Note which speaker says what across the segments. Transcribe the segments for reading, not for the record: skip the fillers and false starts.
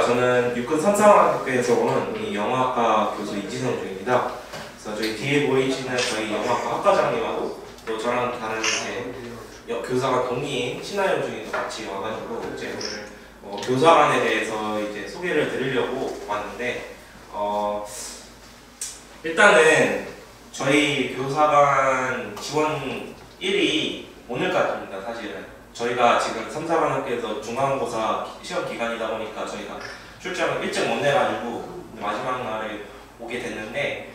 Speaker 1: 저는 육군 삼사학교에서 온 이 영어학과 교수 이지성 중입니다. 그래서 저희 뒤에 보이시는 저희 영어학과 학과장님하고 또 저랑 다른 이제 교사관 동기인 신하영 중이도 같이 와가지고 이제 오늘 교사관에 대해서 이제 소개를 드리려고 왔는데 일단은 저희 교사관 지원 1위 오늘까지입니다. 사실은 저희가 지금 삼사관학교에서 중간고사 시험 기간이다 보니까 저희가 출장을 일찍 못 내가지고 마지막 날에 오게 됐는데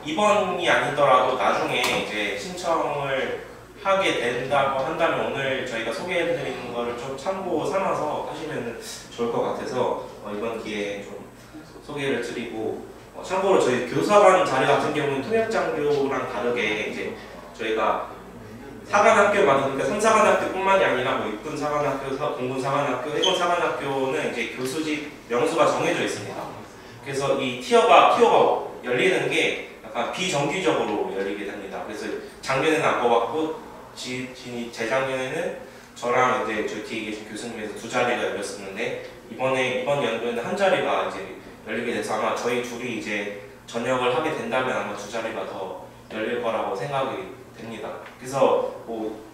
Speaker 1: 이번이 아니더라도 나중에 이제 신청을 하게 된다고 한다면 오늘 저희가 소개해드리는 거를 좀 참고 삼아서 하시면 좋을 것 같아서 이번 기회에 좀 소개를 드리고 참고로 저희 교사관 자리 같은 경우는 통역장교랑 다르게 이제 저희가 사관학교 맞으니까 삼사관학교뿐만이 아니라 뭐 육군사관학교, 공군사관학교, 해군사관학교는 이제 교수직 명수가 정해져 있습니다. 그래서 이 티어가 열리는 게 약간 비정기적으로 열리게 됩니다. 그래서 작년에는 안 뽑았고 재작년에는 저랑 이제 저 뒤에 계신 교수님에서 2자리가 열렸었는데 이번 연도에는 1자리가 이제 열리게 돼서 아마 저희 둘이 이제 전역을 하게 된다면 아마 2자리가 더 열릴 거라고 생각이 됩니다. 그래서 뭐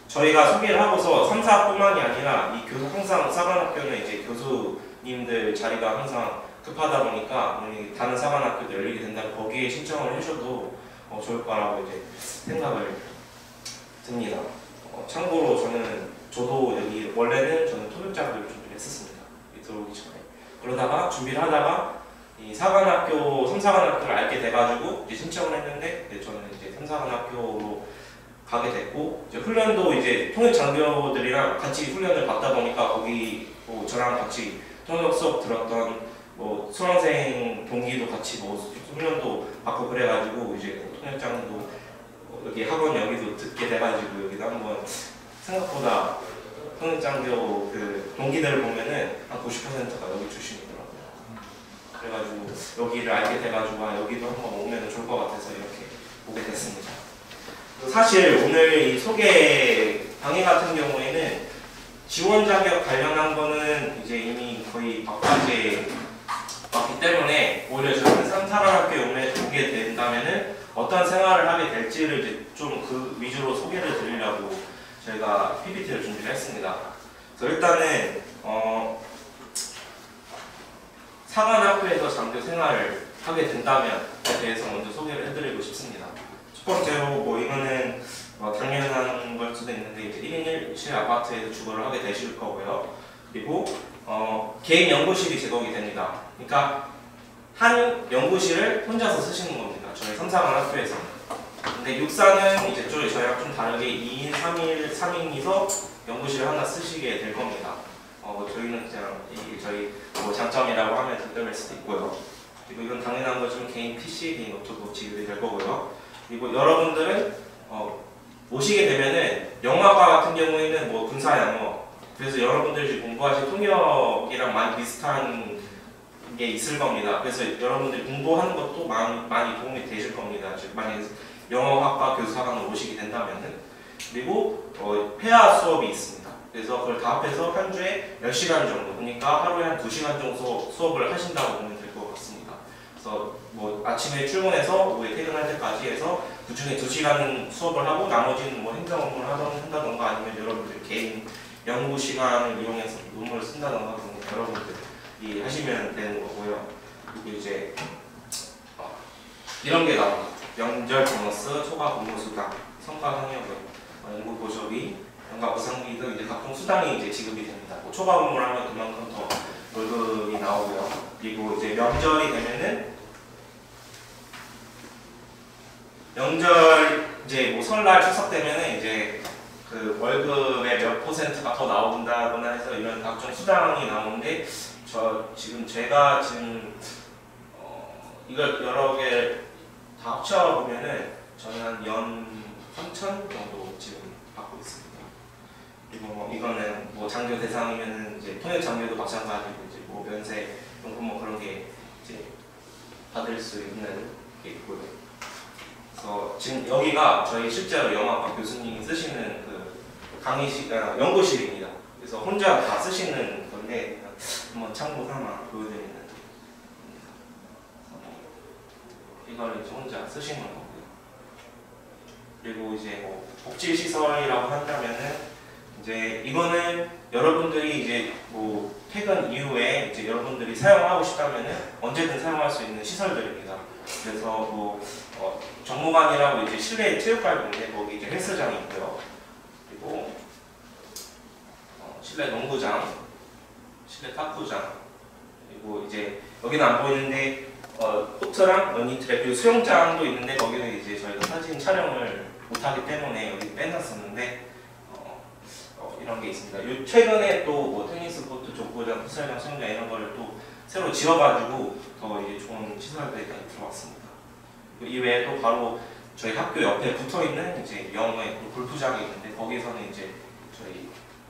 Speaker 1: 저희가 소개를 하고서 3사뿐만이 아니라 이 항상 사관학교는 이제 교수님들 자리가 항상 급하다 보니까 다른 사관학교도 열리게 된다면 거기에 신청을 하셔도 좋을 거라고 이제 생각을 듭니다. 참고로 저도 여기 원래는 저는 통역장교를 준비를 했었습니다. 들어오기 전에. 그러다가 준비를 하다가 이 사관학교, 삼사관학교를 알게 돼가지고 이제 신청을 했는데 저는 이제 삼사관학교로 가게 됐고 이제 훈련도 이제 통역 장교들이랑 같이 훈련을 받다 보니까 거기 저랑 같이 통역 수업 들었던 수강생 동기도 같이 훈련도 받고 그래가지고 이제 통역장도 여기 학원 여기도 듣게 돼가지고 여기도 한번 생각보다 통역장교 그 동기들을 보면은 한 90%가 여기 출신이더라고요. 그래가지고 여기를 알게 돼가지고 여기도 한번 오면 좋을 것 같아서 이렇게 오게 됐습니다. 사실 오늘 이 소개 강의 같은 경우에는 지원 자격 관련한 거는 이제 이미 거의 막바지에 왔기 때문에 오히려 저는 삼사관학교에 오게 된다면은 어떤 생활을 하게 될지를 이제 좀 그 위주로 소개를 드리려고 저희가 PPT를 준비를 했습니다. 그래서 일단은 사관학교에서 장교 생활을 하게 된다면에 대해서 먼저 소개를 해드리고 싶습니다. 첫 번째로 이거는 당연한 걸 수도 있는데 이제 1인 1실 아파트에서 주거를 하게 되실 거고요. 그리고 개인 연구실이 제공이 됩니다. 그러니까 한 연구실을 혼자서 쓰시는 겁니다. 저희 삼사관학교에서는. 근데 육사는 이제 저희랑 좀 다르게 2인 3인이서 연구실을 하나 쓰시게 될 겁니다. 저희는 그냥 이게 저희 장점이라고 하면 장점일 수도 있고요. 그리고 이건 당연한 거지만 개인 PC, 개인 노트북 지급이 될 거고요. 그리고 여러분들은 오시게 되면은 영어학과 같은 경우에는 군사 영어, 그래서 여러분들이 공부하실 통역이랑 많이 비슷한 게 있을 겁니다. 그래서 여러분들이 공부하는 것도 많이 도움이 되실 겁니다. 즉 만약에 영어학과 교사관을 오시게 된다면은. 그리고 회화 수업이 있습니다. 그래서 그걸 다 합해서 한 주에 10시간 정도, 그러니까 하루에 한 2시간 정도 수업을 하신다고 보면 될 것 같습니다. 그래서 아침에 출근해서 오후에 퇴근할 때까지 해서 그 중에 2시간 수업을 하고 나머지는 행정 업무를 한다던가 아니면 여러분들 개인 연구 시간을 이용해서 논문을 쓴다던가 여러분들이 하시면 되는 거고요. 그리고 이제 이런 게 나옵니다. 명절 보너스, 초과 근무 수당, 성과 상여금, 연구 보조비, 연가 보상비 등 이제 각종 수당이 이제 지급이 됩니다. 초과 근무를 하면 그만큼 더 월급이 나오고요. 그리고 이제 명절이 되면은 명절 이제 설날 추석 되면은 이제 그 월급의 몇 %가 더 나온다거나 해서 이런 각종 수당이 나오는데 제가 이걸 여러 개 다 합쳐 보면은 저는 한 연 3천 정도 지금 받고 있습니다. 그리고 이거는 장교 대상이면은 이제 통역 장교도 마찬가지고 이제 면세 용품 그런 게 이제 받을 수 있는 게 있고요. 그래서 지금 여기가 저희 실제로 영어학과 교수님이 쓰시는 그 연구실입니다. 그래서 혼자 다 쓰시는 건데 한번 참고 삼아 보여드리는 이거를 이제 혼자 쓰시는 거고요. 그리고 이제 뭐 복지시설이라고 한다면은 이제 이거는 여러분들이 이제 뭐 퇴근 이후에 이제 여러분들이 사용하고 싶다면은 언제든 사용할 수 있는 시설들입니다. 그래서 뭐 정무관이라고 이제 실내 체육관인데 거기 이제 헬스장이 있고요. 그리고 실내 농구장, 실내 탁구장, 그리고 이제 여기는 안 보이는데 코트랑 러닝트랙 그리고 수영장도 있는데 거기는 이제 저희가 사진 촬영을 못하기 때문에 여기 빼놨었는데 이런 게 있습니다. 요 최근에 또 뭐 테니스 코트, 족구장, 풋살장, 수영장 이런 거를 또 새로 지어가지고 더 이제 좋은 시설들이 많이 들어왔습니다. 이외에 또 바로 저희 학교 옆에 붙어 있는 이제 영어의 골프장이 있는데 거기서는 이제 저희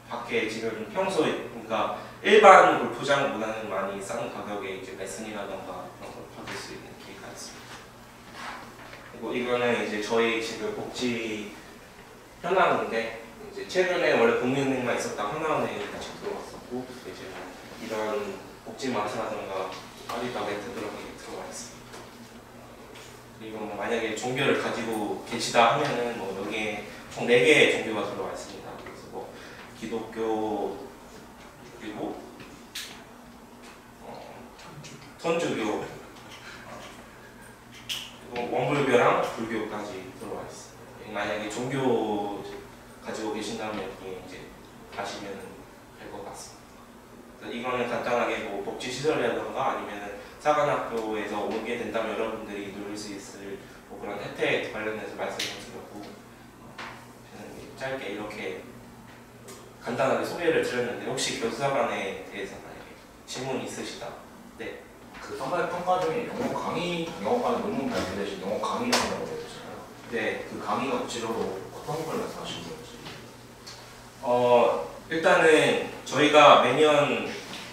Speaker 1: 밖에 지금 평소에 그러니까 일반 골프장보다는 많이 싼 가격에 이제 레슨이라던가 그런 걸 받을 수 있는 기회가 있습니다. 그리고 이거는 이제 저희 지금 복지 현황인데 이제 최근에 원래 국민은행만 있었다 하나은행이 같이 들어왔었고 이제 이런 복지마트라던가 아리바게트 그런 게 들어와 있습니다. 그리고 뭐 만약에 종교를 가지고 계시다 하면은 뭐 여기에 총 4개의 종교가 들어와 있습니다. 그래서 뭐 기독교 그리고 천주교 그리고 원불교랑 불교까지 들어와 있습니다. 만약에 종교 가지고 계신다면 여기 이제 가시면 될 것 같습니다. 이거는 간단하게 뭐 복지시설이라던가 아니면 사관학교에서 오게 된다면 여러분들이 누릴 수 있을 뭐 그런 혜택 관련해서 말씀을 드렸고 저는 짧게 이렇게 간단하게 소개를 드렸는데 혹시 교수사관에 대해서 만약에 질문 있으시다? 네.
Speaker 2: 그 평가 중에 영어 강의, 영어과는 논문 발표되신 영어 강의라고 했잖아요.
Speaker 1: 네.
Speaker 2: 그 강의가 구체적으로 어떤 걸 말씀하시는 건지.
Speaker 1: 일단은 저희가 매년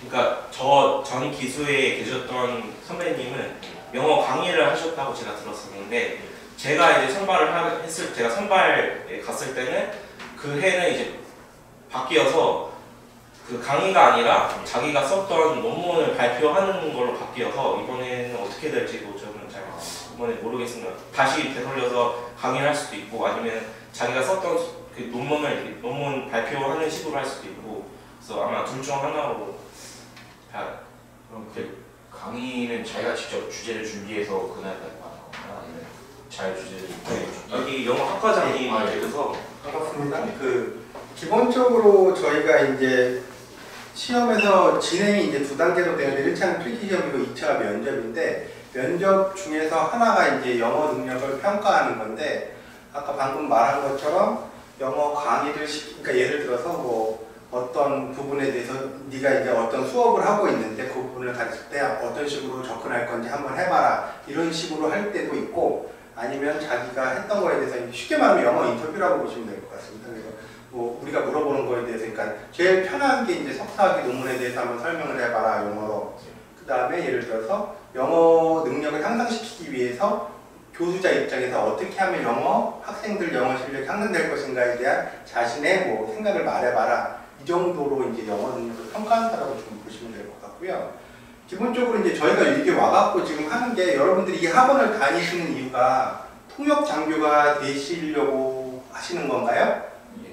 Speaker 1: 그러니까 저 전 기수에 계셨던 선배님은 영어 강의를 하셨다고 제가 들었었는데 제가 이제 제가 선발에 갔을 때는 그 해는 이제 바뀌어서 그 강의가 아니라 자기가 썼던 논문을 발표하는 걸로 바뀌어서 이번에는 어떻게 될지도 저는 잘 이번에 모르겠습니다. 다시 되돌려서 강의를 할 수도 있고 아니면 자기가 썼던 그 논문 발표하는 식으로 할 수도 있고 그래서 아마 둘 중 하나로
Speaker 2: 그럼 그 강의는 자기가 직접 주제를 준비해서 그날까지 하는 건가요? 아니면 잘 주제를
Speaker 1: 여기 영어 학과장님께서
Speaker 3: 반갑습니다. 기본적으로 저희가 이제 시험에서 진행이 이제 2단계로 되는데 1차는 필기시험이고 2차가 면접인데 면접 중에서 하나가 이제 영어 능력을 평가하는 건데 아까 방금 말한 것처럼 영어 강의를 그러니까 예를 들어서 뭐 어떤 부분에 대해서 네가 이제 어떤 수업을 하고 있는데 그 부분을 가르칠 때 어떤 식으로 접근할 건지 한번 해봐라 이런 식으로 할 때도 있고 아니면 자기가 했던 거에 대해서 쉽게 말하면 영어 인터뷰라고 보시면 될 것 같습니다. 그래서 뭐 우리가 물어보는 거에 대해서 그러니까 제일 편한 게 이제 석사학위 논문에 대해서 한번 설명을 해봐라 영어로. 그 다음에 예를 들어서 영어 능력을 향상시키기 위해서 교수자 입장에서 어떻게 하면 학생들 영어 실력이 향상될 것인가에 대한 자신의 뭐 생각을 말해봐라. 이 정도로 이제 영어 능력을 평가한다라고 좀 보시면 될 것 같고요. 기본적으로 이제 저희가 이렇게 와갖고 지금 하는 게 여러분들이 이 학원을 다니시는 이유가 통역 장교가 되시려고 하시는 건가요?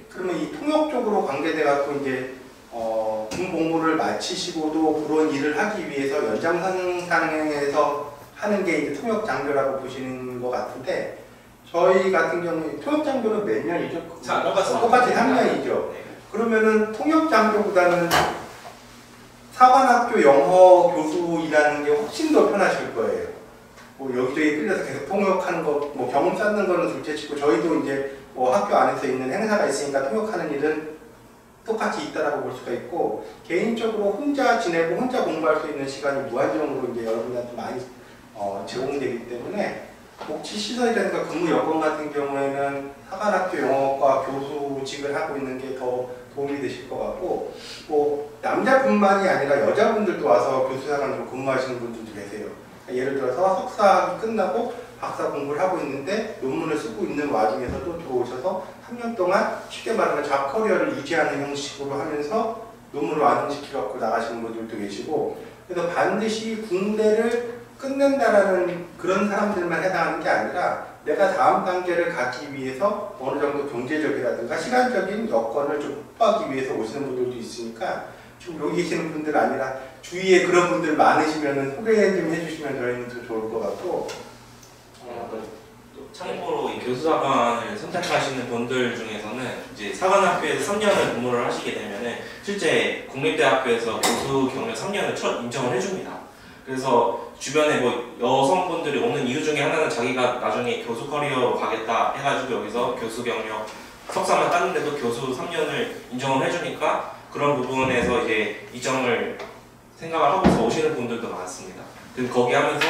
Speaker 3: 그러면 이 통역 쪽으로 관계돼갖고 이제 군 복무를 마치시고도 그런 일을 하기 위해서 연장선상에서 하는 게 이제 통역 장교라고 보시는 것 같은데 저희 같은 경우에 통역 장교는 몇 년이죠? 똑같이 3년이죠. 그러면은 통역 장교보다는 사관학교 영어 교수이라는 게 훨씬 더 편하실 거예요. 뭐 여기저기 끌려서 계속 통역하는 거, 뭐 경험 쌓는 거는 둘째치고 저희도 이제 뭐 학교 안에서 있는 행사가 있으니까 통역하는 일은 똑같이 있다라고 볼 수가 있고 개인적으로 혼자 지내고 혼자 공부할 수 있는 시간이 무한정으로 이제 여러분한테 많이 제공되기 때문에 복지시설이라든가 근무 여건 같은 경우에는 사관학교 영어과 교수직을 하고 있는 게 더 도움이 되실 것 같고 뭐 남자뿐만이 아니라 여자분들도 와서 교수사관으로 근무하시는 분들도 계세요. 예를 들어서 석사학위 끝나고 박사 공부를 하고 있는데 논문을 쓰고 있는 와중에서 또 들어오셔서 3년 동안 쉽게 말하면 잡커리어를 유지하는 형식으로 하면서 논문을 완성시켜갖고 나가시는 분들도 계시고, 그래서 반드시 군대를 끝낸다라는 그런 사람들만 해당하는 게 아니라 내가 다음 단계를 가기 위해서 어느 정도 경제적이라든가 시간적인 여건을 좀 확보하기 위해서 오시는 분들도 있으니까 지금 여기 계시는 분들 아니라 주위에 그런 분들 많으시면 소개 좀 해주시면 저희는 더 좋을 것 같고.
Speaker 1: 또 참고로 이 교수사관을 선택하시는 분들 중에서는 이제 사관학교에서 3년을 근무를 하시게 되면은 실제 국립대학교에서 교수 경력 3년을 첫 인정을 해줍니다. 그래서 주변에 뭐 여성분들이 오는 이유 중에 하나는 자기가 나중에 교수 커리어로 가겠다 해가지고 여기서 교수 경력 석사만 땄는데도 교수 3년을 인정을 해주니까 그런 부분에서 이제 이정을 생각을 하고서 오시는 분들도 많습니다. 그리고 거기 하면서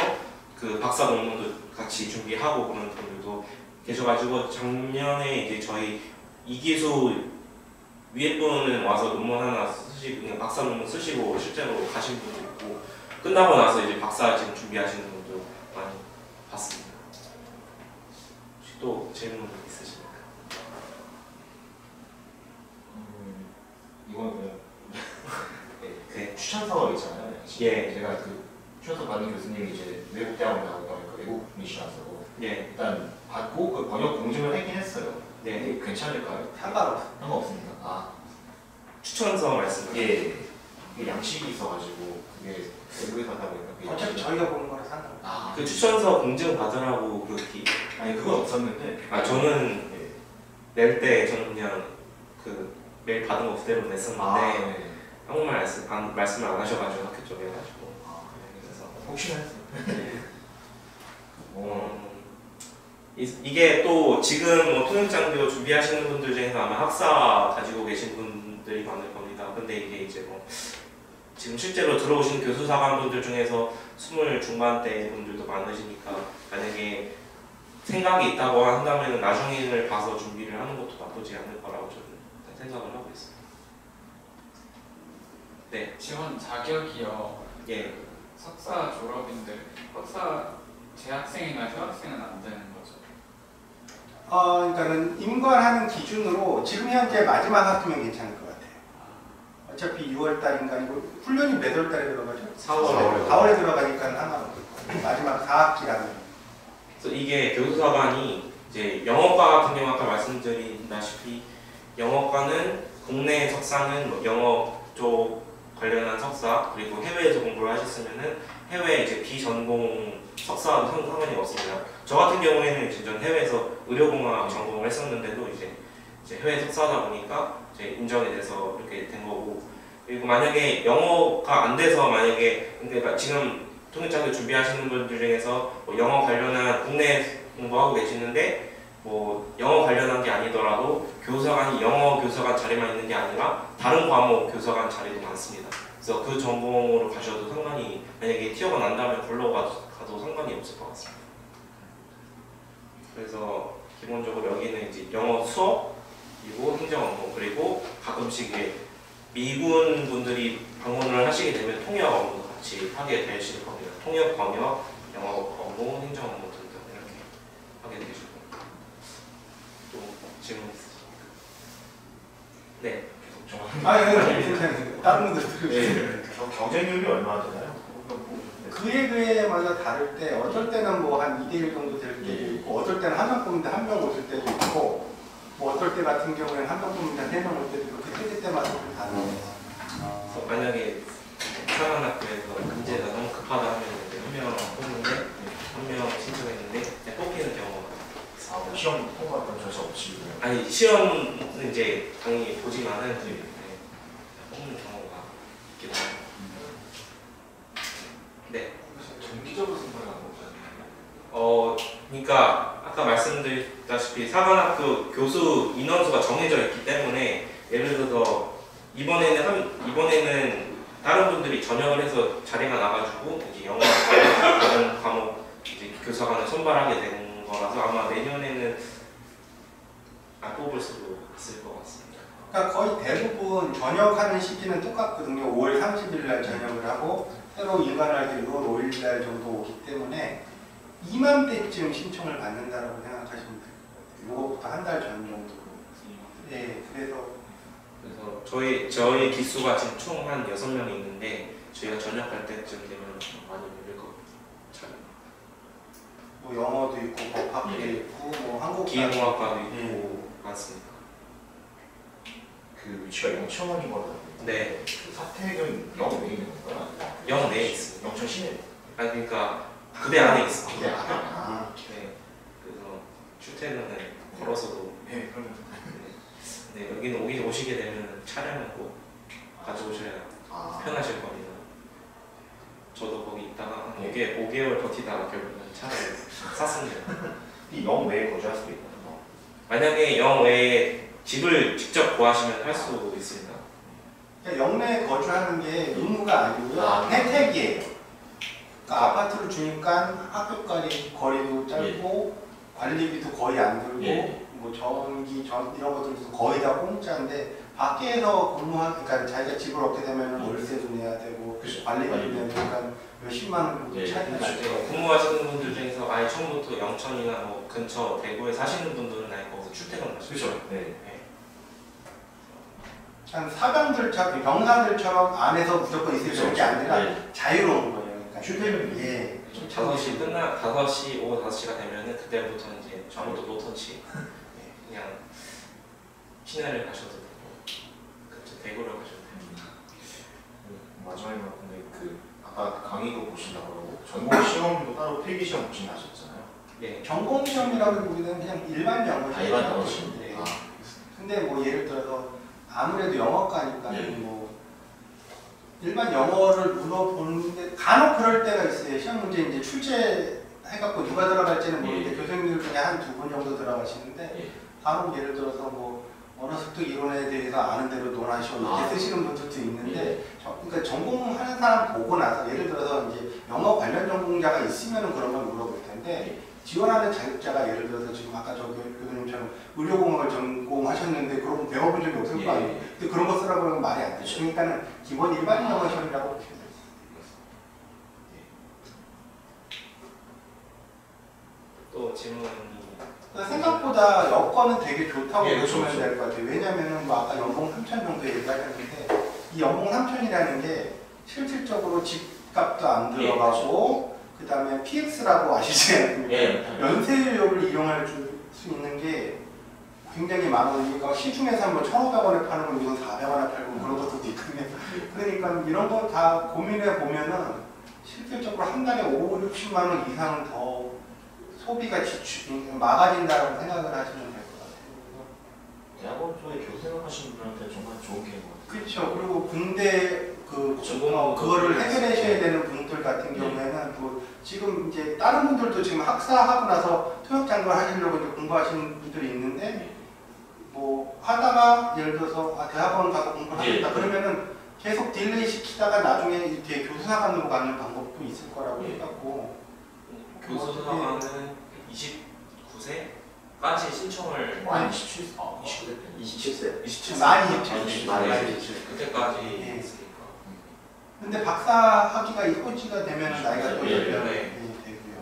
Speaker 1: 그 박사 논문도 같이 준비하고 그런 분들도 계셔가지고 작년에 이제 저희 이기수 위에 분은 와서 논문 하나 쓰시고 그냥 박사 논문 쓰시고 실제로 가신 분도 있고 끝나고 나서 이제 박사 지금 준비하시는 분도 많이 봤습니다. 혹시 또 질문 있으십니까?
Speaker 2: 이거는
Speaker 1: 네.
Speaker 2: 추천서 있잖아요.
Speaker 1: 예.
Speaker 2: 제가 그 추천서 받은 교수님이 이제 외국 대학원 나오니까 외국 분이시라서
Speaker 1: 예.
Speaker 2: 일단 받고 그 번역 공증을 하긴 했어요.
Speaker 1: 네.
Speaker 2: 괜찮을까요?
Speaker 3: 상관없어요.
Speaker 2: 상관없습니다. 아,
Speaker 1: 추천서 말씀하세요.
Speaker 2: 예. 이게 양식이 있어가지고 그게 외국에서 하다 보니까 그게
Speaker 3: 어차피
Speaker 2: 양식이-
Speaker 3: 저희가 보는 거랑 상관없어요.
Speaker 2: 아,
Speaker 1: 그 추천서 공증 받으라고
Speaker 2: 아니 그건 없었는데.
Speaker 1: 저는
Speaker 2: 예.
Speaker 1: 낼 때 저는 그냥 그 메일 받은 거 그대로 냈었는데
Speaker 2: 아, 네.
Speaker 1: 한국말 말씀을 안 하셔가지고 학교 쪽에 해가지고
Speaker 2: 아,
Speaker 1: 그래서
Speaker 2: 혹시나 했어요.
Speaker 1: 이게 또 지금 뭐 통역장교 준비하시는 분들 중에서 아마 학사 가지고 계신 분들이 많을 겁니다. 근데 이게 이제 뭐 지금 실제로 들어오신 교수사관분들 중에서 20 중반대 분들도 많으시니까 만약에 생각이 있다고 한다면 나중에를 봐서 준비를 하는 것도 나쁘지 않을 거라고 저는 생각을 하고 있습니다. 네,
Speaker 4: 지원 자격이요.
Speaker 1: 예,
Speaker 4: 석사 졸업인데 석사 재학생이나 휴학생은 안 되는 거죠.
Speaker 3: 그러니까는 임관하는 기준으로 지금 현재 마지막 학기면 괜찮을 것 같아요. 어차피 6월 달인가 이거 훈련이 몇 월 달에 들어가죠?
Speaker 1: 4월에
Speaker 3: 4월에 들어가니까 상관없을 거예요. 마지막 4학기라면.
Speaker 1: 그래서 이게 교수사관이 이제 영어과 같은 경우 아까 말씀드린다시피 영어과는 국내 석사는 뭐 영어 쪽 관련한 석사 그리고 해외에서 공부를 하셨으면은 해외 이제 비전공 석사도 상관이 없습니다. 저 같은 경우에는 이제 전 해외에서 의료공학 전공을 했었는데도 이제 해외 석사다 보니까 이제 인정이 돼서 이렇게 된 거고 그리고 만약에 영어가 안 돼서 만약에 근데 지금 통역자들 준비하시는 분들 중에서 뭐 영어 관련한 국내 공부하고 계시는데 뭐 영어 관련한 게 아니더라도 교사관이 영어 교사관 자리만 있는 게 아니라 다른 과목 교사관 자리도 많습니다. 그래서 그 전공으로 가셔도 상관이 만약에 티어가 난다면 걸로 가도 상관이 없을 것 같습니다. 그래서 기본적으로 여기는 이제 영어 수업이고 행정 업무 그리고 가끔씩 이제 미군 분들이 방문을 하시게 되면 통역 업무도 같이 하게 되실 겁니다. 통역, 번역, 영어 업무, 행정 업무 등등 이렇게 하게 되실 겁니다. 또 질문 있으십니까? 네.
Speaker 3: 괜찮아요. 다른 분들 들으세요.
Speaker 2: 경쟁률이 얼마나 되나요?
Speaker 3: 그에 그에마다 다를 때 어떨 때는 뭐 한 2대1 정도 될 때도 있고 어떨 때는 한 명 뽑는데 한 명 오실 때도 있고 뭐 어떨 때 같은 경우에는 한 명 뽑는데 3명 올 때도 있고 그때마다 좀 다른
Speaker 1: 그래서 만약에 사관학교에서 문제가 너무 급하다 하면 한 명 뽑는데 한 명 신청했는데 그냥 뽑히는 경우가
Speaker 2: 시험 통과했던 절차 없이 그냥.
Speaker 1: 아니 시험은 이제 당연히 보지만은 이제 뽑는 경우가 있기도 합니다. 네.
Speaker 2: 정기적으로 선발하는 거잖아요.
Speaker 1: 그러니까 아까 말씀드렸다시피 사관학교 교수 인원수가 정해져 있기 때문에 예를 들어서 이번에는 다른 분들이 전역을 해서 자리가 나가지고 이제 영어 다른 과목 이제 교사관을 선발하게 된 거라서 아마 내년에는 안 뽑을 수도 있을 것 같습니다.
Speaker 3: 그러니까 거의 대부분 전역하는 시기는 똑같거든요. 5월 30일 날 전역을 하고 새로 인간할 때 6월 5일 날 정도 오기 때문에 이맘때쯤 신청을 받는다라고 생각하시면 돼요. 요거부터 한 달 전 정도로. 예, 그래서
Speaker 1: 저희 기수가 지금 총 한 6명이 있는데 저희가 전역할 때쯤 되면 많이 밀릴 것 같아요.
Speaker 3: 뭐 영어도 있고 법학도
Speaker 2: 예.
Speaker 3: 있고 뭐 한국
Speaker 1: 기계공학과도 있고
Speaker 3: 예.
Speaker 1: 많습니다.
Speaker 2: 그 위치가 영천인 거라고.
Speaker 1: 네,
Speaker 2: 그 사택은 영 내에 있는 건가?
Speaker 1: 영 내에 있습니다.
Speaker 2: 영천 시내.
Speaker 1: 아니 그러니까 부대 안에 있습니다.
Speaker 2: 네. 아.
Speaker 1: 네, 그래서 출퇴근은 걸어서도.
Speaker 2: 네, 그러면.
Speaker 1: 네, 여기는 오시게 되면 차량을 꼭 가져오셔야
Speaker 2: 아.
Speaker 1: 편하실 겁니다. 저도 거기 있다가 한
Speaker 2: 네.
Speaker 1: 5개월 버티다가 결국은 차를 샀습니다.
Speaker 2: 이영 외에 거주할 수도 있나요?
Speaker 1: 만약에 영 외에 집을 직접 구하시면 할 수 있습니다.
Speaker 3: 그러니까 영내에 거주하는 게 의무가 아니고요.
Speaker 2: 아.
Speaker 3: 혜택이에요. 그러니까 아파트를 주니까 학교까지 거리도 짧고 관리비도 거의 안 들고
Speaker 2: 예.
Speaker 3: 뭐 전기, 이런 것들도 거의 다 공짜인데 밖에서 그러니까 자기가 집을 얻게 되면 월세도 내야 되고
Speaker 2: 그렇죠.
Speaker 3: 관리비도 내야 되니까 몇십만 원 정도
Speaker 2: 예.
Speaker 3: 차이가 나죠.
Speaker 1: 근무하시는 분들 중에서 아예 처음부터 영천이나 뭐 근처 대구에 사시는 분들은 아예 거기서 출퇴근을 하시죠.
Speaker 2: 그렇죠. 네.
Speaker 3: 한 사병들처럼 병사들처럼 안에서 무조건 있을
Speaker 2: 그렇죠.
Speaker 3: 게 아니라
Speaker 2: 네.
Speaker 3: 자유로운 거예요. 그러니까
Speaker 2: 출퇴근.
Speaker 3: 예.
Speaker 1: 5시 오후 5시가 되면은 그때부터 이제 아무도 노턴치 그냥 시내를 가셔도 되고 그쵸 대구를 가셔도 되고.
Speaker 2: 마지막으로 근데 그 아까 강의도 보신다고 그러고 전공 시험도 따로 필기 시험 보신다 하셨잖아요.
Speaker 1: 네,
Speaker 3: 전공 시험이라고 보기는 그냥 일반 영어
Speaker 2: 아, 일반 영어 시험.
Speaker 3: 네.
Speaker 2: 아,
Speaker 3: 근데 뭐 예를 들어서 아무래도 영어과니까
Speaker 2: 예.
Speaker 3: 뭐 일반 영어를 물어보는데 간혹 그럴 때가 있어요. 시험 문제 이제 출제 해갖고 누가 들어갈지는 모르는데
Speaker 2: 예.
Speaker 3: 교수님들 중에 한 두 분 정도 들어가시는데
Speaker 2: 예.
Speaker 3: 간혹 예를 들어서 뭐 언어 습득 이론에 대해서 아는 대로 논하시오 이렇게
Speaker 2: 아.
Speaker 3: 쓰시는 분들도 있는데
Speaker 2: 예.
Speaker 3: 그러니까 전공하는 사람 보고 나서 예를 들어서 이제 영어 관련 전공자가 있으면은 그런 걸 물어볼 텐데 지원하는 자격자가 예를 들어서 지금 아까 저 교수님처럼 의료공학을 전공하셨는데 그런 거 배워본 적이 없을 거 아니에요. 근데 그런 거 쓰라고 하면 말이 안 되죠. 그러니까는 기본 일반 영어 시험이라고 보시면 돼요.
Speaker 1: 또 질문이
Speaker 3: 그러니까 생각보다 여건은 되게 좋다고
Speaker 2: 예, 그렇죠,
Speaker 3: 보시면 될 것 같아요. 왜냐면은 뭐 아까 연봉 3천 정도 얘기하셨는데 이 연봉 3천이라는 게 실질적으로 집값도 안
Speaker 2: 예,
Speaker 3: 들어가고 그 다음에 PX라고 아시지 않습니까?
Speaker 2: 예.
Speaker 3: 연세료를 이용할 수 있는 게 굉장히 많아요. 그러니까 시중에서 뭐 1,500원에 파는 건 이건 400원에 팔고 그런 것도 있거든요. 그러니까 이런 거 다 고민해 보면은 실질적으로 한 달에 5, 60만 원 이상은 더 소비가 막아진다고 생각을 하시면 될 것 같아요.
Speaker 2: 대학원 쪽에 교수 생각하시는 분한테 정말 좋은 기회인 것 같아요.
Speaker 3: 그렇죠. 그리고 군대 그거를 해결하셔야 되는 분들 같은 경우에는 또 지금 이제 다른 분들도 지금 학사하고 나서 토역장관 하시려고 이제 공부하시는 분들이 있는데 뭐 하다가 예를 들어서 대학원 가서 공부를 하겠다 그러면은 계속 딜레이 시키다가 나중에 이렇게 교수사관으로 가는 방법도 있을 거라고 생각하고
Speaker 1: 교수사관은 29세까지 신청을
Speaker 2: 아니 27세. 아
Speaker 5: 27세.
Speaker 1: 27세
Speaker 3: 많이 27세.
Speaker 5: 많이
Speaker 1: 그때까지
Speaker 3: 예.
Speaker 1: 있으니까.
Speaker 3: 근데 박사학위가 이호지가 되면 나이가 또
Speaker 2: 예,
Speaker 3: 연령이
Speaker 1: 네.
Speaker 3: 되고요.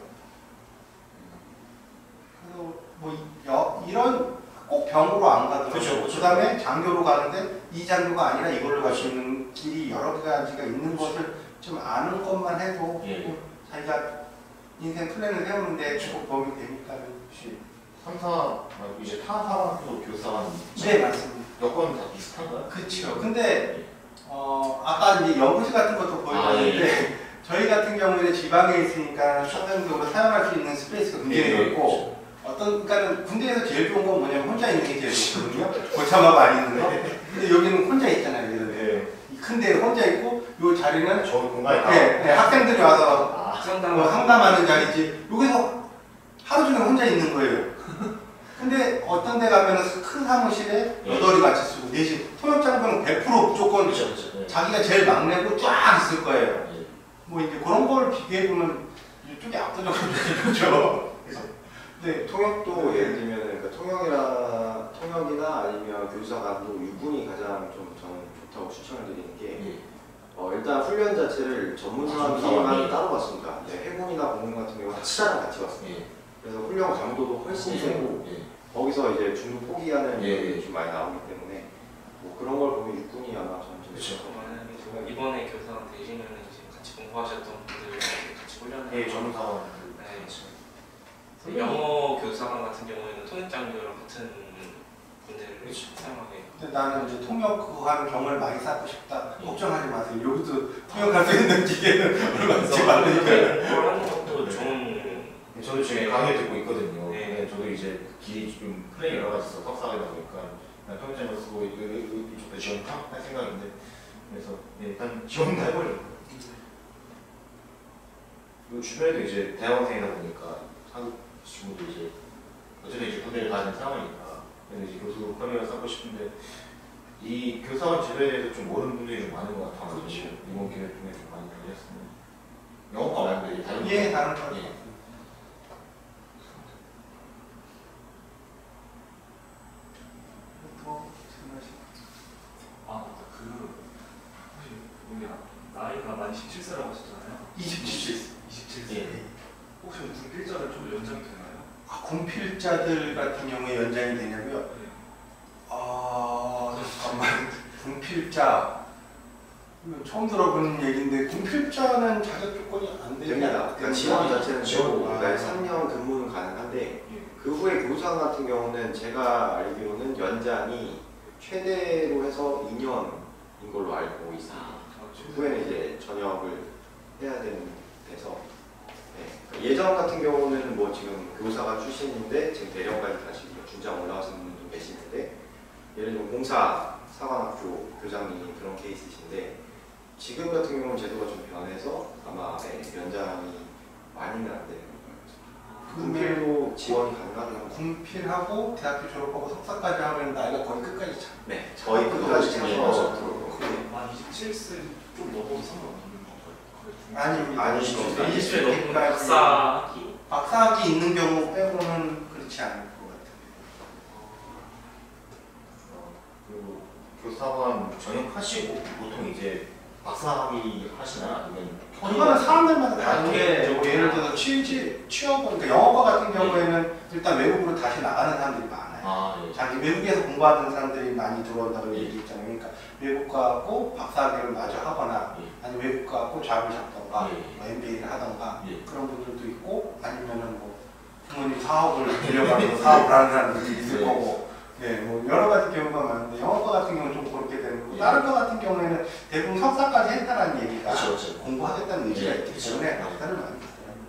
Speaker 3: 그래서 뭐 이런 꼭 병으로 안 가더라도
Speaker 2: 그쵸.
Speaker 3: 그다음에 장교로 가는데 이 장교가 아니라 이걸로 갈 수 있는 길이 여러 가지가 있는 것을 좀 아는 것만 해도
Speaker 2: 예.
Speaker 3: 자기가 인생 플랜을 세우는데 꼭 도움이 되니까는.
Speaker 2: 혹시 3사 말고 이제 타 사관학교 교사관
Speaker 3: 네 맞습니다.
Speaker 2: 여건 다 비슷한가요?
Speaker 3: 그렇죠. 근데 아까 이제 연구실 같은 것도 보여줬는데 저희 같은 경우에는 지방에 있으니까 상당적으로 사용할 수 있는 스페이스가 굉장히 넓고 그러니까는 군대에서 제일 좋은 건 뭐냐면 혼자 있는 게 제일 좋거든요. 고참하고 안 있는 거. 근데 여기는 혼자 있잖아요. 큰데 혼자 있고 요 자리는
Speaker 2: 저 공간에 다.
Speaker 3: 학생들이 와서
Speaker 1: 상담
Speaker 3: 상담하는 자리지 여기서 하루 종일 혼자 있는 거예요. 근데 어떤 데 가면은 큰 사무실에 여덟이 같이 쓰고 넷이 통역장교는 100% 무조건
Speaker 2: 그렇죠, 그렇죠.
Speaker 3: 자기가 제일 막내고 쫙 있을 거예요.
Speaker 2: 예.
Speaker 3: 뭐 이제 그런 걸 비교해 보면 이쪽이 압도적으로 좋죠. 네,
Speaker 5: 통역도 예를 들면 그러니까 통역이나 아니면 교수사관도 유분이 가장 좀 저는 좋다고 추천을 드리는 게 일단 훈련 자체를 전문사만
Speaker 2: 전문사원이.
Speaker 5: 따로 봤습니다. 해군이나 공군 같은 경우는 치자랑 같이 봤습니다.
Speaker 2: 예.
Speaker 5: 그래서 훈련 강도도 훨씬 세고
Speaker 2: 예.
Speaker 5: 거기서 이제 중도 포기하는
Speaker 2: 예.
Speaker 5: 일이 좀 많이 나오기 때문에 뭐 그런 걸 보면 육군이 아마 좀
Speaker 2: 그렇죠.
Speaker 1: 만약에 제가 이번에 교사가 되시면 이제 같이 공부하셨던 분들 같이 훈련을
Speaker 2: 예, 전문사원.
Speaker 1: 네.
Speaker 2: 선배님.
Speaker 1: 영어 교사관 같은 경우에는 통역장교랑 같은 분들을
Speaker 2: 그렇죠.
Speaker 1: 사용하게.
Speaker 3: 근데 나는 이제 통역 그거 하는 경험을 많이 쌓고 싶다. 걱정하지 마세요. 여기도 통역할 수 있는 기계는 얼마 있지 않으니까.
Speaker 1: 그걸 하는 것도 좋은.
Speaker 2: 저도 지금 강의 듣고 있거든요.
Speaker 1: 네.
Speaker 2: 근데 저도 이제 길이 좀 플레이 여러 가지 있어 석사하다 보니까 그냥 평점을 쓰고 이쪽도 지원할 생각인데 그래서 일단 지원도 해보려고. 그리고 주변에도 이제 대학원생이다 보니까 한국 친구도 이제 어쨌든 이제 군대를 가는 상황이니까 그래서 이제 교수 커리어 쌓고 싶은데 이 교사원 제도에 대해서 좀 모르는 분들이 좀 많은 것 같아서 이번 기회 통해 좀 많이 알렸으면 영어과 말고 이제 다른
Speaker 3: 예, 다른 거.
Speaker 2: 예.
Speaker 6: 우리 나이가 만 17세라고 하셨잖아요.
Speaker 3: 27세.
Speaker 6: 27세.
Speaker 2: 예.
Speaker 6: 혹시 군필자를 좀 연장이 되나요?
Speaker 3: 군필자들 같은 경우에 연장이 되냐고요?
Speaker 6: 네.
Speaker 3: 잠깐만. 군필자. 이거 처음 들어보는 얘기인데 군필자는 자격 조건이 안 되지
Speaker 5: 됩니다.
Speaker 3: 않아요?
Speaker 5: 그러니까 지원 자체는 되고
Speaker 3: 아.
Speaker 5: 3년 근무는 가능한데
Speaker 6: 예.
Speaker 5: 그 후에 교사 같은 경우는 제가 알기로는 연장이 최대로 해서 2년인 걸로 알고 있습니다. 그 후에는 이제 전역을 해야 되는 데서 예전 같은 경우는 뭐 지금 교사가 출신인데 지금 대령까지 다시 준장 올라가시는 분도 계시는데 예를 들면 공사 사관학교 교장님이 그런 케이스이신데 지금 같은 경우는 제도가 좀 변해서 아마 연장이 많이는 안 되는 거예요. 군필도 지원이 가능하더라고요.
Speaker 3: 군필하고 대학교 졸업하고 석사까지 하면 나이가 거의 끝까지 차.
Speaker 5: 네, 거의 끝까지 차서
Speaker 6: 만 27세 좀 넘어도 상관없는 건가요?
Speaker 3: 아닙니다.
Speaker 5: 아니,
Speaker 1: 20세 넘으면
Speaker 3: 20세까지
Speaker 1: 박사학위?
Speaker 3: 박사학위 있는 경우 빼고는 그렇지 않을 것 같아요.
Speaker 2: 그리고 교사관 전역하시고 보통 이제 박사학위 하시나 아니면
Speaker 3: 그거는 사람들마다 다른 게
Speaker 2: 네.
Speaker 3: 뭐 예를 들어서 취업은 그러니까 영어과 같은 경우에는 일단 외국으로 다시 나가는 사람들이 많아요.
Speaker 2: 아 예.
Speaker 3: 자기 외국에서 공부하던 사람들이 많이 들어온다고
Speaker 2: 예.
Speaker 3: 얘기했잖아요. 그러니까 외국 가고 박사학위를 마저 하거나
Speaker 2: 예.
Speaker 3: 아니면 외국 가고 잡을 잡던가
Speaker 2: 예.
Speaker 3: 뭐 MBA를 하던가
Speaker 2: 예.
Speaker 3: 그런 분들도 있고 아니면은 뭐 부모님 사업을 들여가지고 사업을 하는 사람들도 있을
Speaker 2: 예.
Speaker 3: 거고 뭐 여러 가지 경우가 많은데 영어과 같은 경우는 좀 그렇게 되는 거고
Speaker 2: 예.
Speaker 3: 다른 거 같은 경우에는 대부분 석사까지 했다라는 얘기가
Speaker 2: 그렇죠, 그렇죠.
Speaker 3: 공부하겠다는 의지가
Speaker 2: 예.
Speaker 3: 있기
Speaker 2: 그렇죠.
Speaker 3: 때문에 박사를 많이 받더라고요.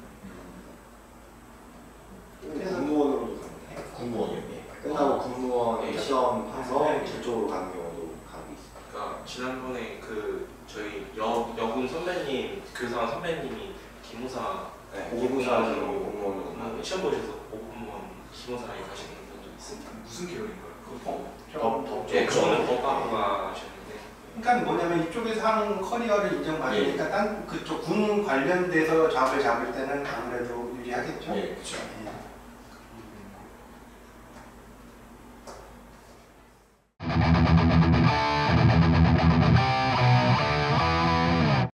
Speaker 5: 공무원으로도 가능해요.
Speaker 2: 공무원이요.
Speaker 5: 끝나고 군무원
Speaker 2: 예.
Speaker 5: 시험 봐서
Speaker 1: 네.
Speaker 5: 그쪽으로 가는 경우도 가고 있어요.
Speaker 1: 그러니까 지난번에 그 저희 여군 선배님 교사관 선배님이 기무사
Speaker 5: 기무사로 공무원으로
Speaker 1: 시험 보셔서 공무원 기무사에 가시는 분도 있습니다.
Speaker 6: 무슨 계열인가요?
Speaker 1: 예, 그거는 법학과 하셨는데.
Speaker 3: 그러니까 뭐냐면 이쪽에서 하는 커리어를 인정받으니까 딴 그쪽 군 관련돼서 잡을 잡을 때는 아무래도 유리하겠죠.
Speaker 2: 예, 그렇죠.